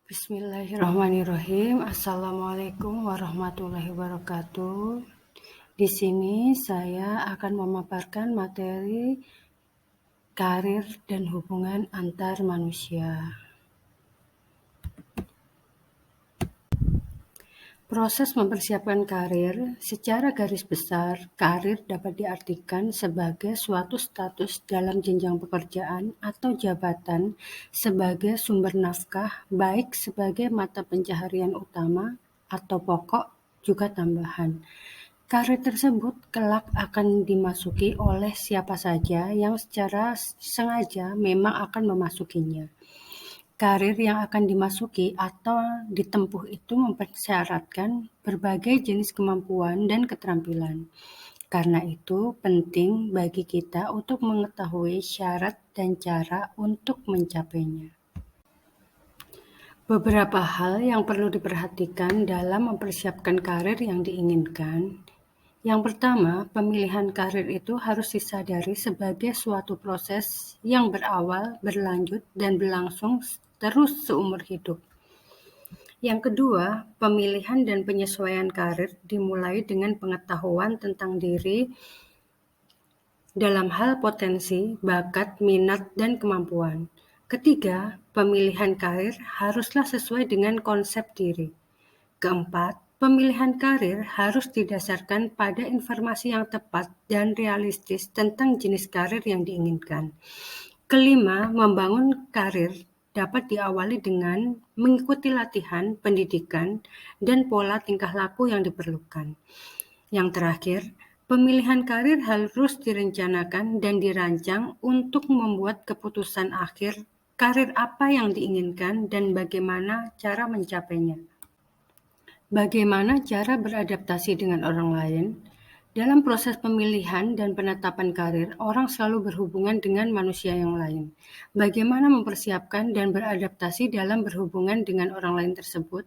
Bismillahirrahmanirrahim. Assalamualaikum warahmatullahi wabarakatuh. Di sini saya akan memaparkan materi karir dan hubungan antar manusia. Proses mempersiapkan karir, secara garis besar, karir dapat diartikan sebagai suatu status dalam jenjang pekerjaan atau jabatan sebagai sumber nafkah, baik sebagai mata pencaharian utama atau pokok, juga tambahan. Karir tersebut kelak akan dimasuki oleh siapa saja yang secara sengaja memang akan memasukinya. Karir yang akan dimasuki atau ditempuh itu mempersyaratkan berbagai jenis kemampuan dan keterampilan. Karena itu, penting bagi kita untuk mengetahui syarat dan cara untuk mencapainya. Beberapa hal yang perlu diperhatikan dalam mempersiapkan karir yang diinginkan. Yang pertama, pemilihan karir itu harus disadari sebagai suatu proses yang berawal, berlanjut, dan berlangsung terus seumur hidup. Yang kedua, pemilihan dan penyesuaian karir dimulai dengan pengetahuan tentang diri dalam hal potensi, bakat, minat, dan kemampuan. Ketiga, pemilihan karir haruslah sesuai dengan konsep diri. Keempat, pemilihan karir harus didasarkan pada informasi yang tepat dan realistis tentang jenis karir yang diinginkan. Kelima, membangun karir dapat diawali dengan mengikuti latihan, pendidikan, dan pola tingkah laku yang diperlukan. Yang terakhir, pemilihan karir harus direncanakan dan dirancang untuk membuat keputusan akhir karir apa yang diinginkan dan bagaimana cara mencapainya. Bagaimana cara beradaptasi dengan orang lain? Dalam proses pemilihan dan penetapan karir, orang selalu berhubungan dengan manusia yang lain. Bagaimana mempersiapkan dan beradaptasi dalam berhubungan dengan orang lain tersebut?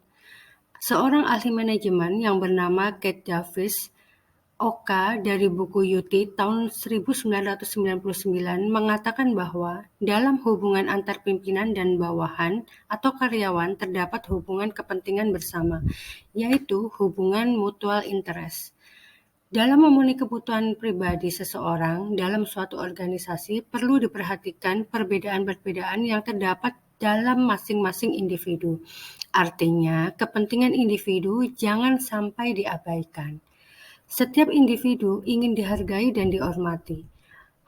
Seorang ahli manajemen yang bernama Kate Davis, OK dari buku Yuti tahun 1999 mengatakan bahwa dalam hubungan antar pimpinan dan bawahan atau karyawan terdapat hubungan kepentingan bersama, yaitu hubungan mutual interest. Dalam memenuhi kebutuhan pribadi seseorang dalam suatu organisasi, perlu diperhatikan perbedaan-perbedaan yang terdapat dalam masing-masing individu. Artinya, kepentingan individu jangan sampai diabaikan. Setiap individu ingin dihargai dan dihormati.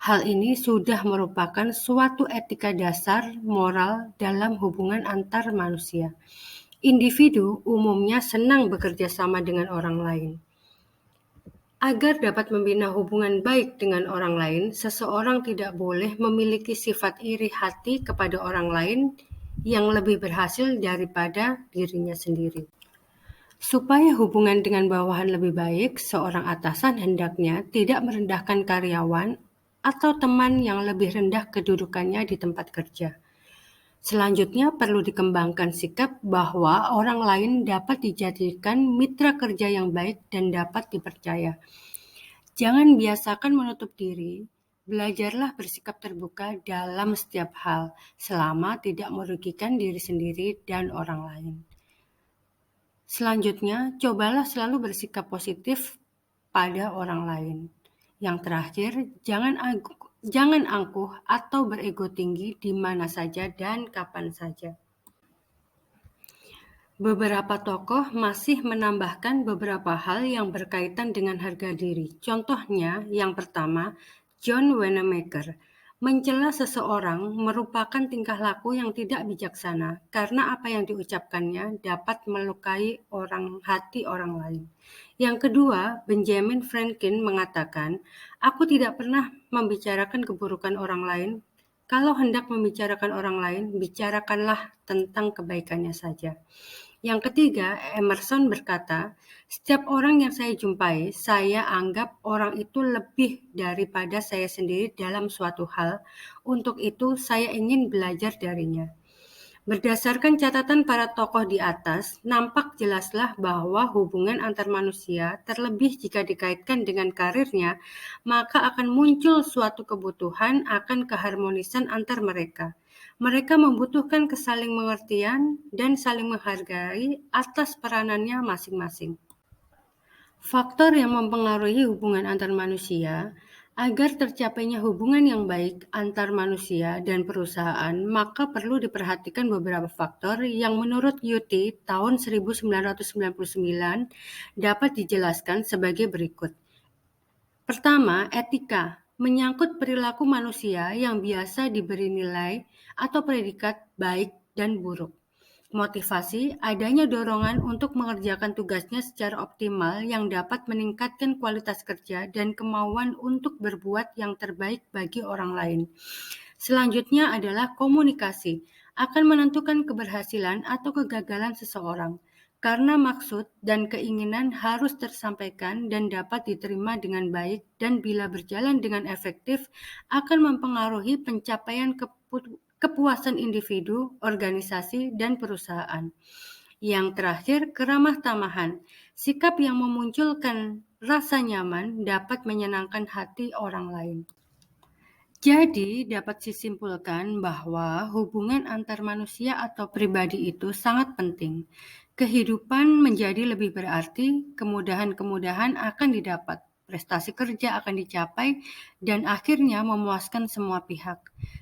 Hal ini sudah merupakan suatu etika dasar moral dalam hubungan antar manusia. Individu umumnya senang bekerja sama dengan orang lain. Agar dapat membina hubungan baik dengan orang lain, seseorang tidak boleh memiliki sifat iri hati kepada orang lain yang lebih berhasil daripada dirinya sendiri. Supaya hubungan dengan bawahan lebih baik, seorang atasan hendaknya tidak merendahkan karyawan atau teman yang lebih rendah kedudukannya di tempat kerja. Selanjutnya perlu dikembangkan sikap bahwa orang lain dapat dijadikan mitra kerja yang baik dan dapat dipercaya. Jangan biasakan menutup diri. Belajarlah bersikap terbuka dalam setiap hal, selama tidak merugikan diri sendiri dan orang lain. Selanjutnya, cobalah selalu bersikap positif pada orang lain. Yang terakhir, jangan angkuh atau berego tinggi di mana saja dan kapan saja. Beberapa tokoh masih menambahkan beberapa hal yang berkaitan dengan harga diri. Contohnya, yang pertama, John Wanamaker. Mencela seseorang merupakan tingkah laku yang tidak bijaksana karena apa yang diucapkannya dapat melukai hati orang lain. Yang kedua, Benjamin Franklin mengatakan, "Aku tidak pernah membicarakan keburukan orang lain. Kalau hendak membicarakan orang lain, bicarakanlah tentang kebaikannya saja." Yang ketiga, Emerson berkata, "Setiap orang yang saya jumpai, saya anggap orang itu lebih daripada saya sendiri dalam suatu hal. Untuk itu, saya ingin belajar darinya." Berdasarkan catatan para tokoh di atas, nampak jelaslah bahwa hubungan antar manusia, terlebih jika dikaitkan dengan karirnya, maka akan muncul suatu kebutuhan akan keharmonisan antar mereka. Mereka membutuhkan kesaling mengertian dan saling menghargai atas peranannya masing-masing. Faktor yang mempengaruhi hubungan antar manusia, agar tercapainya hubungan yang baik antar manusia dan perusahaan, maka perlu diperhatikan beberapa faktor yang menurut Yuti tahun 1999 dapat dijelaskan sebagai berikut. Pertama, etika, menyangkut perilaku manusia yang biasa diberi nilai atau predikat baik dan buruk. Motivasi, adanya dorongan untuk mengerjakan tugasnya secara optimal yang dapat meningkatkan kualitas kerja dan kemauan untuk berbuat yang terbaik bagi orang lain. Selanjutnya adalah komunikasi, akan menentukan keberhasilan atau kegagalan seseorang, karena maksud dan keinginan harus tersampaikan dan dapat diterima dengan baik dan bila berjalan dengan efektif akan mempengaruhi pencapaian kepuasan individu, organisasi, dan perusahaan. Yang terakhir, keramah tamahan. Sikap yang memunculkan rasa nyaman dapat menyenangkan hati orang lain. Jadi, dapat disimpulkan bahwa hubungan antar manusia atau pribadi itu sangat penting. Kehidupan menjadi lebih berarti, kemudahan-kemudahan akan didapat, prestasi kerja akan dicapai, dan akhirnya memuaskan semua pihak.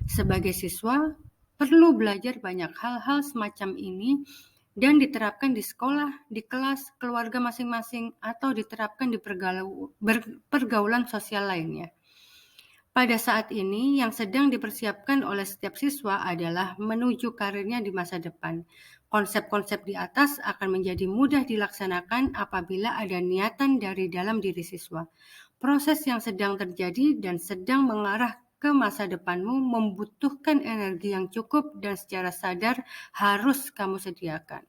Sebagai siswa, perlu belajar banyak hal-hal semacam ini dan diterapkan di sekolah, di kelas, keluarga masing-masing, atau diterapkan di pergaulan sosial lainnya. Pada saat ini, yang sedang dipersiapkan oleh setiap siswa adalah menuju karirnya di masa depan. Konsep-konsep di atas akan menjadi mudah dilaksanakan apabila ada niatan dari dalam diri siswa. Proses yang sedang terjadi dan sedang mengarah ke masa depanmu membutuhkan energi yang cukup dan secara sadar harus kamu sediakan.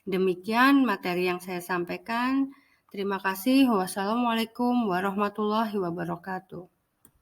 Demikian materi yang saya sampaikan. Terima kasih. Wassalamualaikum warahmatullahi wabarakatuh.